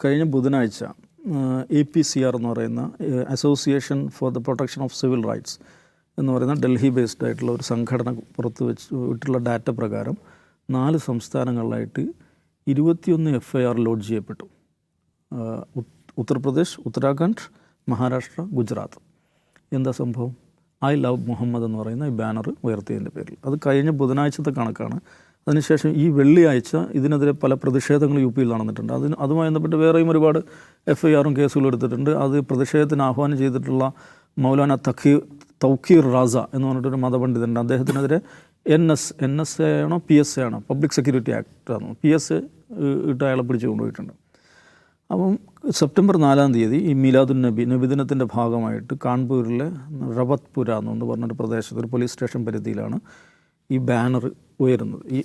കഴിഞ്ഞ ബുധനാഴ്ച APCR എന്ന് പറയുന്ന association for the protection of civil rights എന്ന് പറയുന്ന ഡൽഹി ബേസ്ഡ് ആയിട്ടുള്ള ഒരു സംഘടന പുറത്തു വിട്ടുള്ള ഡാറ്റ പ്രകാരം 4 സംസ്ഥാനങ്ങളിലായിട്ട് 21 FIR ലോഡ്ജ് ചെയ്യപ്പെട്ടു. ഉത്തർപ്രദേശ്, ഉത്തരാഖണ്ഡ്, മഹാരാഷ്ട്ര, ഗുജറാത്ത്. എന്താ സംഭവം? ഐ ലവ് മുഹമ്മദ് എന്ന് പറയുന്ന ഈ ബാനർ ഉയർത്തിയതിൻ്റെ പേരിൽ. അത് കഴിഞ്ഞ ബുധനാഴ്ചത്തെ കണക്കാണ്. അതിനുശേഷം ഈ വെള്ളിയാഴ്ച ഇതിനെതിരെ പല പ്രതിഷേധങ്ങൾ UP യിൽ നടന്നിട്ടുണ്ട്. അതുമായി ബന്ധപ്പെട്ട് വേറെയും ഒരുപാട് FIRും കേസുകളും എടുത്തിട്ടുണ്ട്. അത് പ്രതിഷേധത്തിന് ആഹ്വാനം ചെയ്തിട്ടുള്ള മൗലാന തൗക്കീർ റാസ എന്ന് പറഞ്ഞിട്ടൊരു മതപണ്ഡിതനുണ്ട്. അദ്ദേഹത്തിനെതിരെ NSA ആണോ PSA ആണോ, പബ്ലിക് സെക്യൂരിറ്റി ആക്ട് ആണോ, PSA ഇട്ട് അയാളെ പിടിച്ചു കൊണ്ടുപോയിട്ടുണ്ട്. അപ്പം സെപ്റ്റംബർ 4-ാം തീയതി ഈ മീലാദുൻ നബിദിനത്തിൻ്റെ ഭാഗമായിട്ട് കാൺപൂരിലെ റവത്പുര എന്ന് പറഞ്ഞൊരു പ്രദേശത്ത് ഒരു പോലീസ് സ്റ്റേഷൻ പരിധിയിലാണ് ഈ ബാനർ ഉയരുന്നത്. ഈ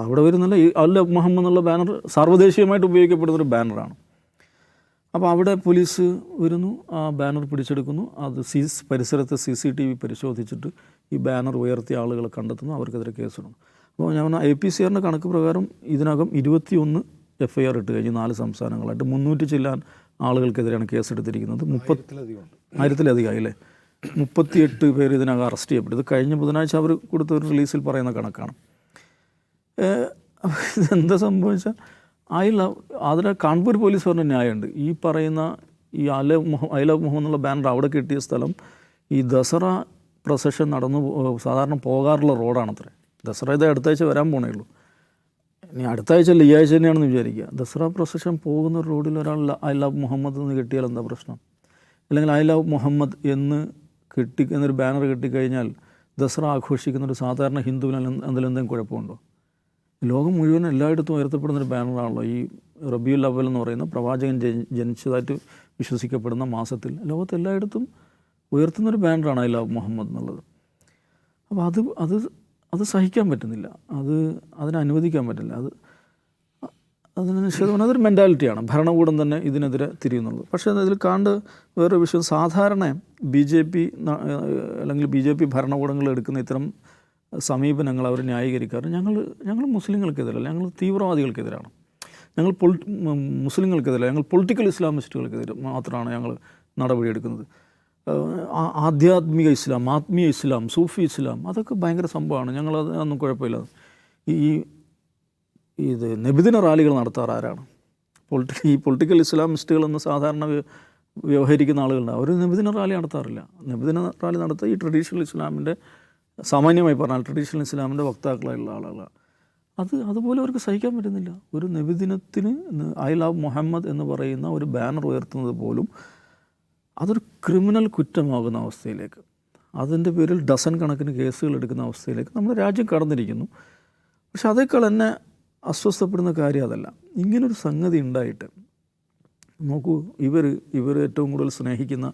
അവിടെ വരുന്നില്ല, ഈ അൽ മുഹമ്മദ് എന്നുള്ള ബാനർ സാർവദേശീയമായിട്ട് ഉപയോഗിക്കപ്പെടുന്നൊരു ബാനറാണ്. അപ്പോൾ അവിടെ പോലീസ് വരുന്നു, ആ ബാനർ പിടിച്ചെടുക്കുന്നു. അത് പരിസരത്തെ CCTV പരിശോധിച്ചിട്ട് ഈ ബാനർ ഉയർത്തിയ ആളുകളെ കണ്ടെത്തുന്നു, അവർക്കെതിരെ കേസിടുന്നു. അപ്പോൾ ഞാൻ APCRൻ്റെ കണക്ക് പ്രകാരം ഇതിനകം 21 FIR ഇട്ട് കഴിഞ്ഞ് 4 സംസ്ഥാനങ്ങളായിട്ട് 300 ചില്ലാൻ ആളുകൾക്കെതിരെയാണ് കേസെടുത്തിരിക്കുന്നത്. 1000-ലധികം അല്ലേ, 38 പേര് ഇതിനകം അറസ്റ്റ് ചെയ്യപ്പെട്ടു. ഇത് കഴിഞ്ഞ ബുധനാഴ്ച അവർ കൊടുത്ത ഒരു റിലീസിൽ പറയുന്ന കണക്കാണ്. ഇതെന്താ സംഭവിച്ചാൽ അതിന് കാൺപൂർ പോലീസ് പറഞ്ഞ ന്യായമുണ്ട്. ഈ പറയുന്ന ഈ ഐ ലവ് മുഹമ്മദ് എന്നുള്ള ബാനർ അവിടെ കിട്ടിയ സ്ഥലം ഈ ദസറ പ്രൊസഷൻ നടന്നു സാധാരണ പോകാറുള്ള റോഡാണത്രേ. ദസറ ഇത് അടുത്താഴ്ച വരാൻ പോണേ ഉള്ളൂ. ഇനി അടുത്താഴ്ച അല്ല, ഈ ആഴ്ച തന്നെയാണെന്ന് വിചാരിക്കുക. ദസറ പ്രൊസഷൻ പോകുന്ന റോഡിൽ ഒരാൾ ഐ ലവ് മുഹമ്മദ് എന്ന് കിട്ടിയാൽ എന്താ പ്രശ്നം? അല്ലെങ്കിൽ ഐ ലവ് മുഹമ്മദ് എന്നൊരു ബാനർ കിട്ടിക്കഴിഞ്ഞാൽ ദസറ ആഘോഷിക്കുന്നൊരു സാധാരണ ഹിന്ദുവിന് എന്തെങ്കിലും കുഴപ്പമുണ്ടോ? ലോകം മുഴുവൻ എല്ലായിടത്തും ഉയർത്തപ്പെടുന്നൊരു ബാനറാണല്ലോ ഈ റബീഉൽ അവ്വൽ എന്ന് പറയുന്ന പ്രവാചകൻ ജനിച്ചതായിട്ട് വിശ്വസിക്കപ്പെടുന്ന മാസത്തിൽ ലോകത്ത് എല്ലായിടത്തും ഉയർത്തുന്നൊരു ബാനറാണ് ഐ ലവ് മുഹമ്മദ് എന്നുള്ളത്. അപ്പോൾ അത് സഹിക്കാൻ പറ്റുന്നില്ല, അതിനെ അനുവദിക്കാൻ പറ്റില്ല. അതിന് നിഷേധമാണ്. അതൊരു മെൻറ്റാലിറ്റിയാണ്. ഭരണകൂടം തന്നെ ഇതിനെതിരെ തിരിയുന്നുള്ളത്. പക്ഷേ ഇതിൽ വേറൊരു വിഷയം, സാധാരണ BJP അല്ലെങ്കിൽ BJP ഭരണകൂടങ്ങൾ എടുക്കുന്ന ഇത്തരം സമീപനങ്ങൾ അവർ ന്യായീകരിക്കാറ് ഞങ്ങൾ മുസ്ലിങ്ങൾക്കെതിരല്ല, ഞങ്ങൾ തീവ്രവാദികൾക്കെതിരാണ്, ഞങ്ങൾ മുസ്ലിങ്ങൾക്കെതിരല്ല, ഞങ്ങൾ പൊളിറ്റിക്കൽ ഇസ്ലാമിസ്റ്റുകൾക്കെതിരെ മാത്രമാണ് ഞങ്ങൾ നടപടിയെടുക്കുന്നത്. ആധ്യാത്മിക ഇസ്ലാം, ആത്മീയ ഇസ്ലാം, സൂഫി ഇസ്ലാം അതൊക്കെ ഭയങ്കര സംഭവമാണ്, ഞങ്ങളതൊന്നും കുഴപ്പമില്ല. ഇത് നബിദിന റാലികൾ നടത്താറ് ആരാണ്? ഈ പൊളിറ്റിക്കൽ ഇസ്ലാമിസ്റ്റുകളെന്ന് സാധാരണ വ്യവഹരിക്കുന്ന ആളുകളുണ്ട്. അവർ നബിദിന റാലി നടത്താറില്ല. നബിദിന റാലി നടത്തുക ഈ ട്രഡീഷണൽ ഇസ്ലാമിൻ്റെ, സാമാന്യമായി പറഞ്ഞാൽ ട്രഡീഷണൽ ഇസ്ലാമിൻ്റെ വക്താക്കളായുള്ള ആളുകളാണ്. അതുപോലെ അവർക്ക് സഹിക്കാൻ പറ്റുന്നില്ല. ഒരു നബിദിനത്തിന് ഐ ലവ് മുഹമ്മദ് എന്ന് പറയുന്ന ഒരു ബാനർ ഉയർത്തുന്നത് പോലും അതൊരു ക്രിമിനൽ കുറ്റമാകുന്ന അവസ്ഥയിലേക്ക്, അതിൻ്റെ പേരിൽ ഡസൻ കണക്കിന് കേസുകൾ എടുക്കുന്ന അവസ്ഥയിലേക്ക് നമ്മുടെ രാജ്യം കടന്നിരിക്കുന്നു. പക്ഷെ അതേക്കാൾ എന്നെ അസ്വസ്ഥപ്പെടുന്ന കാര്യം അതല്ല. ഇങ്ങനൊരു സംഗതി ഉണ്ടായിട്ട് നോക്കൂ, ഇവർ ഏറ്റവും കൂടുതൽ സ്നേഹിക്കുന്ന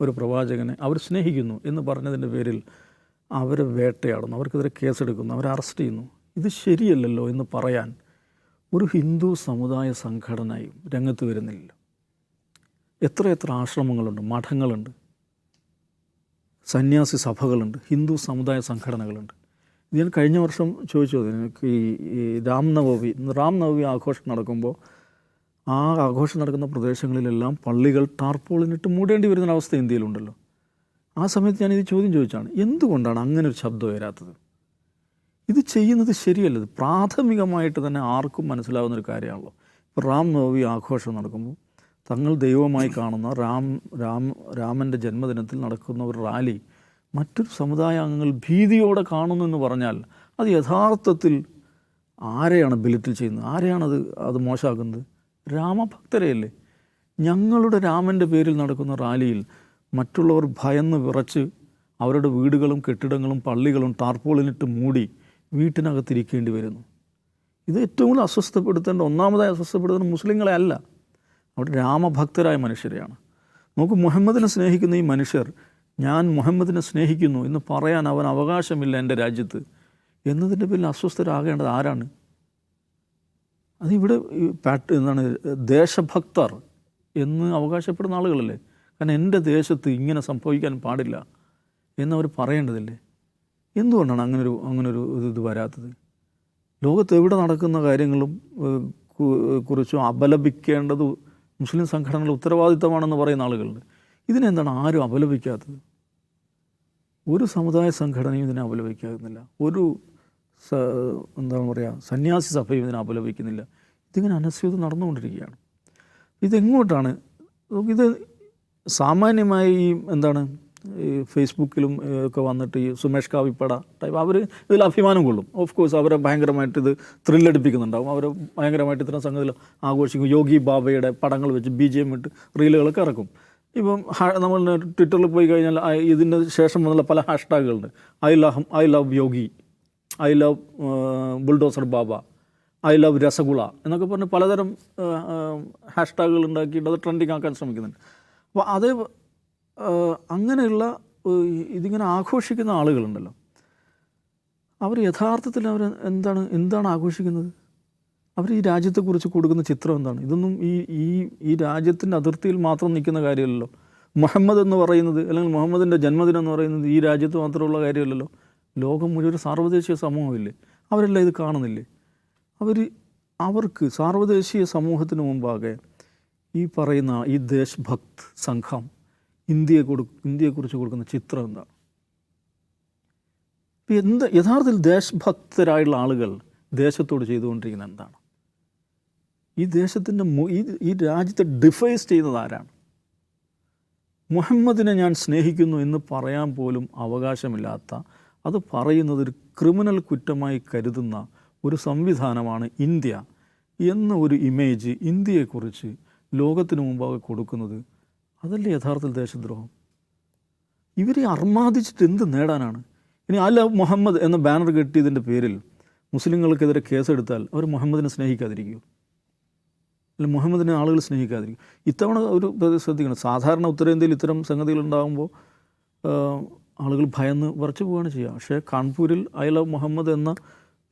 ഒരു പ്രവാചകനെ അവർ സ്നേഹിക്കുന്നു എന്ന് പറഞ്ഞതിൻ്റെ പേരിൽ അവരെ വേട്ടയാടുന്നു, അവർക്കെതിരെ കേസെടുക്കുന്നു, അവരെ അറസ്റ്റ് ചെയ്യുന്നു. ഇത് ശരിയല്ലല്ലോ എന്ന് പറയാൻ ഒരു ഹിന്ദു സമുദായ സംഘടനയും രംഗത്ത് വരുന്നില്ലല്ലോ. എത്ര ആശ്രമങ്ങളുണ്ട്, മഠങ്ങളുണ്ട്, സന്യാസി സഭകളുണ്ട്, ഹിന്ദു സമുദായ സംഘടനകളുണ്ട്. ഇത് ഞാൻ കഴിഞ്ഞ വർഷം ചോദിച്ചത്, എനിക്ക് ഈ രാംനവമി ആഘോഷം നടക്കുമ്പോൾ ആ ആഘോഷം നടക്കുന്ന പ്രദേശങ്ങളിലെല്ലാം പള്ളികൾ ടാർപോളിനിട്ട് മൂടേണ്ടി വരുന്നൊരവസ്ഥ ഇന്ത്യയിലുണ്ടല്ലോ. ആ സമയത്ത് ഞാനിത് ചോദ്യം ചോദിച്ചാണ്, എന്തുകൊണ്ടാണ് അങ്ങനെ ഒരു ശബ്ദം വരാത്തത്? ഇത് ചെയ്യുന്നത് ശരിയല്ലത്. പ്രാഥമികമായിട്ട് തന്നെ ആർക്കും മനസ്സിലാവുന്നൊരു കാര്യമാണല്ലോ. ഇപ്പോൾ രാംനവമി ആഘോഷം നടക്കുമ്പോൾ തങ്ങൾ ദൈവമായി കാണുന്ന രാമൻ്റെ ജന്മദിനത്തിൽ നടക്കുന്ന ഒരു റാലി മറ്റൊരു സമുദായ അംഗങ്ങൾ ഭീതിയോടെ കാണുന്നു എന്ന് പറഞ്ഞാൽ അത് യഥാർത്ഥത്തിൽ ആരെയാണ് ബെലിറ്റിൽ ചെയ്യുന്നത്? ആരെയാണത് മോശമാക്കുന്നത്? രാമഭക്തരെയല്ലേ? ഞങ്ങളുടെ രാമൻ്റെ പേരിൽ നടക്കുന്ന റാലിയിൽ മറ്റുള്ളവർ ഭയന്ന് വിറച്ച് അവരുടെ വീടുകളും കെട്ടിടങ്ങളും പള്ളികളും ടാർപോളിനിട്ട് മൂടി വീട്ടിനകത്തിരിക്കേണ്ടി വരുന്നു. ഇത് ഏറ്റവും കൂടുതൽ ഒന്നാമതായി അസ്വസ്ഥപ്പെടുത്തുന്ന മുസ്ലിങ്ങളെ അല്ല, അവിടെ രാമഭക്തരായ മനുഷ്യരെയാണ്. നമുക്ക് മുഹമ്മദിനെ സ്നേഹിക്കുന്ന ഈ മനുഷ്യർ ഞാൻ മുഹമ്മദിനെ സ്നേഹിക്കുന്നു എന്ന് പറയാൻ അവൻ അവകാശമില്ല എൻ്റെ രാജ്യത്ത് എന്നതിൻ്റെ പേരിൽ അസ്വസ്ഥരാകേണ്ടത് ആരാണ്? അതിവിടെ ദേശഭക്തർ എന്ന് അവകാശപ്പെടുന്ന ആളുകളല്ലേ. കാരണം എൻ്റെ ദേശത്ത് ഇങ്ങനെ സംഭവിക്കാൻ പാടില്ല എന്നവർ പറയേണ്ടതില്ലേ? എന്തുകൊണ്ടാണ് അങ്ങനൊരു ഇത് വരാത്തത്? ലോകത്ത് എവിടെ നടക്കുന്ന കാര്യങ്ങളും കുറിച്ചും അപലപിക്കേണ്ടത് മുസ്ലിം സംഘടനകളുടെ ഉത്തരവാദിത്തമാണെന്ന് പറയുന്ന ആളുകളുണ്ട്. ഇതിനെന്താണ് ആരും അപലപിക്കാത്തത്? ഒരു സമുദായ സംഘടനയും ഇതിനെ അപലപിക്കുന്നില്ല, ഒരു എന്താണ് പറയുക സന്യാസി സഭയും ഇതിനെ അപലപിക്കുന്നില്ല. ഇതിങ്ങനെ അനസ്യൂതം നടന്നുകൊണ്ടിരിക്കുകയാണ്. ഇതെങ്ങോട്ടാണ്? ഇത് സാമാന്യമായി ഈ എന്താണ് ഈ ഫേസ്ബുക്കിലും ഒക്കെ വന്നിട്ട് ഈ സുമേഷ് കാവിപ്പട ടൈപ്പ് അവർ ഇതിൽ അഭിമാനം കൊള്ളും. ഓഫ് കോഴ്സ് അവരെ ഭയങ്കരമായിട്ട് ഇത് ത്രില്ലടിപ്പിക്കുന്നുണ്ടാവും. അവർ ഭയങ്കരമായിട്ട് ഇത്തരം സംഗതികൾ ആഘോഷിക്കും. യോഗി ബാബയുടെ പടങ്ങൾ വെച്ച് BGM ഇട്ട് റീലുകളൊക്കെ ഇറക്കും. ഇപ്പം നമ്മൾ ട്വിറ്ററിൽ പോയി കഴിഞ്ഞാൽ ഇതിൻ്റെ ശേഷം വന്നുള്ള പല ഹാഷ്ടാഗുകളുണ്ട്. I love Yogi, I love bulldozer Baba, I love rasgulla എന്നൊക്കെ പറഞ്ഞ് പലതരം ഹാഷ്ടാഗുകൾ ഉണ്ടാക്കിയിട്ട് അത് ട്രെൻഡിങ് ആക്കാൻ ശ്രമിക്കുന്നുണ്ട്. അപ്പോൾ അത് അങ്ങനെയുള്ള ഇതിങ്ങനെ ആഘോഷിക്കുന്ന ആളുകളുണ്ടല്ലോ, അവർ യഥാർത്ഥത്തിൽ അവർ എന്താണ് ആഘോഷിക്കുന്നത്? അവർ ഈ രാജ്യത്തെക്കുറിച്ച് കൊടുക്കുന്ന ചിത്രം എന്താണ്? ഇതൊന്നും ഈ രാജ്യത്തിൻ്റെ അതിർത്തിയിൽ മാത്രം നിൽക്കുന്ന കാര്യമല്ലല്ലോ. മുഹമ്മദ് എന്ന് പറയുന്നത്, അല്ലെങ്കിൽ മുഹമ്മദിൻ്റെ ജന്മദിനം എന്ന് പറയുന്നത് ഈ രാജ്യത്ത് മാത്രമുള്ള കാര്യമല്ലല്ലോ. ലോകം മുഴുവൻ സാർവദേശീയ സമൂഹമില്ലേ? അവരെല്ലാം ഇത് കാണുന്നില്ലേ? അവർക്ക് സാർവദേശീയ സമൂഹത്തിന് മുമ്പാകെ ഈ പറയുന്ന ഈ ദേശഭക്ത് സംഘം ഇന്ത്യയെക്കുറിച്ച് കൊടുക്കുന്ന ചിത്രം എന്താണ്? യഥാർത്ഥത്തിൽ ദേശഭക്തരായുള്ള ആളുകൾ ദേശത്തോട് ചെയ്തുകൊണ്ടിരിക്കുന്നത് എന്താണ്? ഈ ദേശത്തിൻ്റെ ഈ രാജ്യത്തെ ഡിഫൈസ് ചെയ്യുന്നത് ആരാണ്? മുഹമ്മദിനെ ഞാൻ സ്നേഹിക്കുന്നു എന്ന് പറയാൻ പോലും അവകാശമില്ലാത്ത, അത് പറയുന്നത് ഒരു ക്രിമിനൽ കുറ്റമായി കരുതുന്ന ഒരു സംവിധാനമാണ് ഇന്ത്യ എന്ന ഒരു ഇമേജ് ഇന്ത്യയെക്കുറിച്ച് ലോകത്തിന് മുമ്പാകെ കൊടുക്കുന്നത്. അതല്ലേ യഥാർത്ഥത്തിൽ ദേശദ്രോഹം? ഇവരെ അർമാദിച്ചിട്ട് എന്ത് നേടാനാണ്? ഇനി ഐ ലവ് മുഹമ്മദ് എന്ന ബാനർ കെട്ടിയതിൻ്റെ പേരിൽ മുസ്ലിങ്ങൾക്കെതിരെ കേസെടുത്താൽ അവർ മുഹമ്മദിനെ സ്നേഹിക്കാതിരിക്കുമോ? അല്ലെങ്കിൽ മുഹമ്മദിനെ ആളുകൾ സ്നേഹിക്കാതിരിക്കും? ഇത്തവണ ഒരു ശ്രദ്ധിക്കണം, സാധാരണ ഉത്തരേന്ത്യയിൽ ഇത്തരം സംഗതികളുണ്ടാകുമ്പോൾ ആളുകൾ ഭയന്ന് വിറച്ചു പോവുകയാണ് ചെയ്യുക. പക്ഷേ കാൺപൂരിൽ ഐ ലവ് മുഹമ്മദ് എന്ന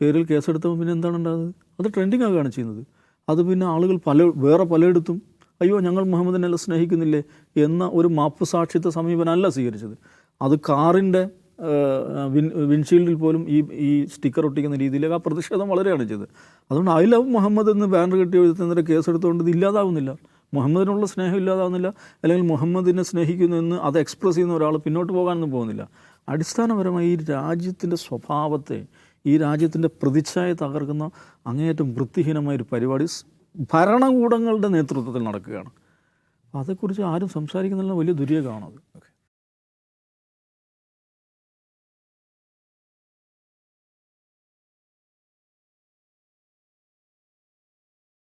പേരിൽ കേസെടുത്തപ്പോൾ പിന്നെ എന്താണ് ഉണ്ടാകുന്നത്? അത് ട്രെൻഡിങ് ആവുകയാണ് ചെയ്യുന്നത്. അത് പിന്നെ ആളുകൾ വേറെ പലയിടത്തും അയ്യോ ഞങ്ങൾ മുഹമ്മദിനെ സ്നേഹിക്കുന്നില്ലേ എന്ന ഒരു മാപ്പ് സാക്ഷിത്വ സമീപനമല്ല സ്വീകരിച്ചത്. അത് കാറിൻ്റെ വിൻഷീൽഡിൽ പോലും ഈ സ്റ്റിക്കർ ഒട്ടിക്കുന്ന രീതിയിലേക്ക് ആ പ്രതിഷേധം വളരെയാണ് ചെയ്തത്. അതുകൊണ്ട് ഐ ലവ് മുഹമ്മദ് എന്ന് ബാനർ കെട്ടി എഴുതുന്നതിൻ്റെ കേസെടുത്തുകൊണ്ട് ഇത് ഇല്ലാതാവുന്നില്ല, മുഹമ്മദിനുള്ള സ്നേഹം ഇല്ലാതാവുന്നില്ല, അല്ലെങ്കിൽ മുഹമ്മദിനെ സ്നേഹിക്കുന്നു എന്ന് അത് എക്സ്പ്രസ് ചെയ്യുന്ന ഒരാൾ പിന്നോട്ട് പോകാനൊന്നും പോകുന്നില്ല. അടിസ്ഥാനപരമായി ഈ രാജ്യത്തിൻ്റെ സ്വഭാവത്തെ, ഈ രാജ്യത്തിൻ്റെ പ്രതിച്ഛായ തകർക്കുന്ന അങ്ങേയറ്റം വൃത്തിഹീനമായൊരു പരിപാടി ഭരണകൂടങ്ങളുടെ നേതൃത്വത്തിൽ നടക്കുകയാണ്. അതേക്കുറിച്ച് ആരും സംസാരിക്കുന്നില്ല. വലിയ ദുര്യോഗമാണത്.